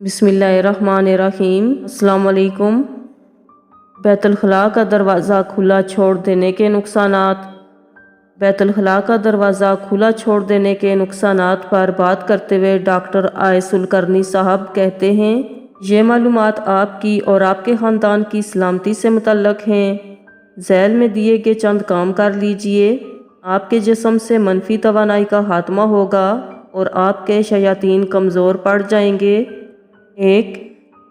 بسم اللہ الرحمن الرحیم۔ السلام علیکم۔ بیت الخلاء کا دروازہ کھلا چھوڑ دینے کے نقصانات۔ بیت الخلاء کا دروازہ کھلا چھوڑ دینے کے نقصانات پر بات کرتے ہوئے ڈاکٹر آئس القرنی صاحب کہتے ہیں، یہ معلومات آپ کی اور آپ کے خاندان کی سلامتی سے متعلق ہیں۔ ذیل میں دیے گئے چند کام کر لیجئے، آپ کے جسم سے منفی توانائی کا خاتمہ ہوگا اور آپ کے شیاطین کمزور پڑ جائیں گے۔ 1.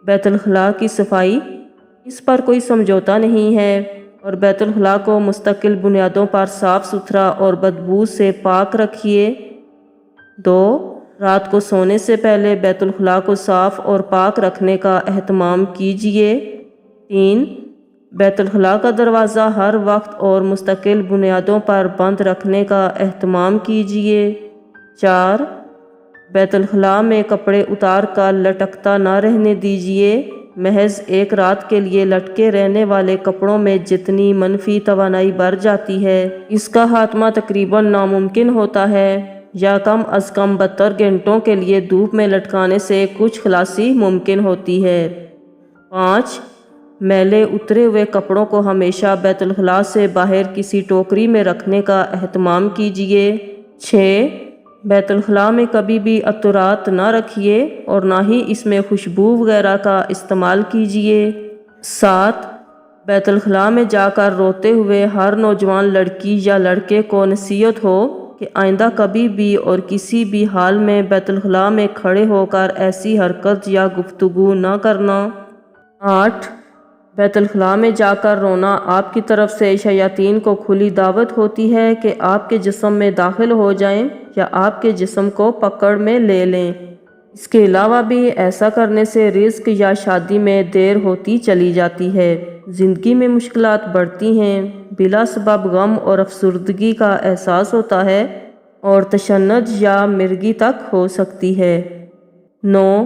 بیت الخلاء کی صفائی۔ اس پر کوئی سمجھوتہ نہیں ہے اور بیت الخلاء کو مستقل بنیادوں پر صاف ستھرا اور بدبو سے پاک رکھیے۔ 2. رات کو سونے سے پہلے بیت الخلاء کو صاف اور پاک رکھنے کا اہتمام کیجیے۔ 3. بیت الخلاء کا دروازہ ہر وقت اور مستقل بنیادوں پر بند رکھنے کا اہتمام کیجیے۔ 4. بیت الخلاء میں کپڑے اتار کر لٹکتا نہ رہنے دیجیے۔ محض ایک رات کے لیے لٹکے رہنے والے کپڑوں میں جتنی منفی توانائی بڑھ جاتی ہے، اس کا خاتمہ تقریباً ناممکن ہوتا ہے، یا کم از کم 72 گھنٹوں کے لیے دھوپ میں لٹکانے سے کچھ خلاصی ممکن ہوتی ہے۔ 5. میلے اترے ہوئے کپڑوں کو ہمیشہ بیت الخلاء سے باہر کسی ٹوکری میں رکھنے کا اہتمام کیجیے۔ 6. بیت الخلاء میں کبھی بھی عطرات نہ رکھیے اور نہ ہی اس میں خوشبو وغیرہ کا استعمال کیجیے۔ 7. بیت الخلاء میں جا کر روتے ہوئے ہر نوجوان لڑکی یا لڑکے کو نصیحت ہو کہ آئندہ کبھی بھی اور کسی بھی حال میں بیت الخلاء میں کھڑے ہو کر ایسی حرکت یا گفتگو نہ کرنا۔ 8. بیت الخلاء میں جا کر رونا آپ کی طرف سے شیاطین کو کھلی دعوت ہوتی ہے کہ آپ کے جسم میں داخل ہو جائیں یا آپ کے جسم کو پکڑ میں لے لیں۔ اس کے علاوہ بھی ایسا کرنے سے رزق یا شادی میں دیر ہوتی چلی جاتی ہے، زندگی میں مشکلات بڑھتی ہیں، بلا سبب غم اور افسردگی کا احساس ہوتا ہے اور تشنج یا مرگی تک ہو سکتی ہے۔ 9.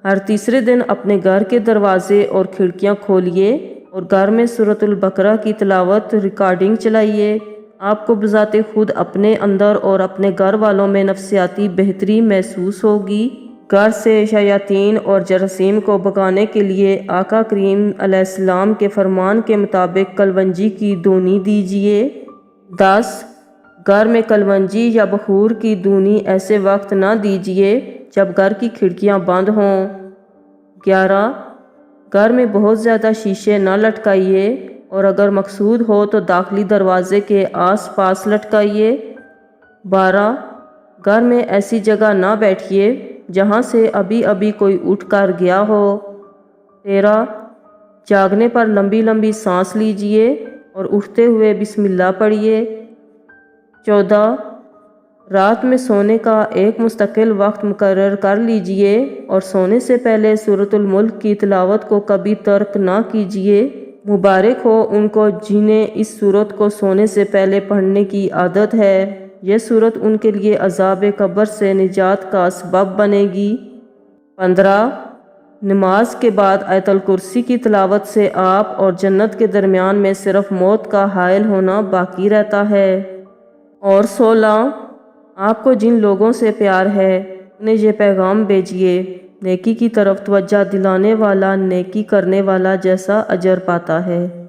ہر تیسرے دن اپنے گھر کے دروازے اور کھڑکیاں کھولیے اور گھر میں سورۃ البقرہ کی تلاوت ریکارڈنگ چلائیے۔ آپ کو بذات خود اپنے اندر اور اپنے گھر والوں میں نفسیاتی بہتری محسوس ہوگی۔ گھر سے شیاطین اور جراثیم کو بھگانے کے لیے آقا کریم علیہ السلام کے فرمان کے مطابق کلونجی کی دونی دیجیے۔ 10. گھر میں کلونجی یا بخور کی دونی ایسے وقت نہ دیجیے جب گھر کی کھڑکیاں بند ہوں۔ 11. گھر میں بہت زیادہ شیشے نہ لٹکائیے اور اگر مقصود ہو تو داخلی دروازے کے آس پاس لٹکائیے۔ 12. گھر میں ایسی جگہ نہ بیٹھیے جہاں سے ابھی ابھی کوئی اٹھ کر گیا ہو۔ 13. جاگنے پر لمبی لمبی سانس لیجئے اور اٹھتے ہوئے بسم اللہ پڑھیے۔ 14. رات میں سونے کا ایک مستقل وقت مقرر کر لیجئے اور سونے سے پہلے سورۃ الملک کی تلاوت کو کبھی ترک نہ کیجئے۔ مبارک ہو ان کو جنہیں اس سورت کو سونے سے پہلے پڑھنے کی عادت ہے، یہ سورت ان کے لیے عذاب قبر سے نجات کا سبب بنے گی۔ 15. نماز کے بعد آیت الکرسی کی تلاوت سے آپ اور جنت کے درمیان میں صرف موت کا حائل ہونا باقی رہتا ہے۔ اور 16. آپ کو جن لوگوں سے پیار ہے انہیں یہ پیغام بھیجیے، نیکی کی طرف توجہ دلانے والا نیکی کرنے والا جیسا اجر پاتا ہے۔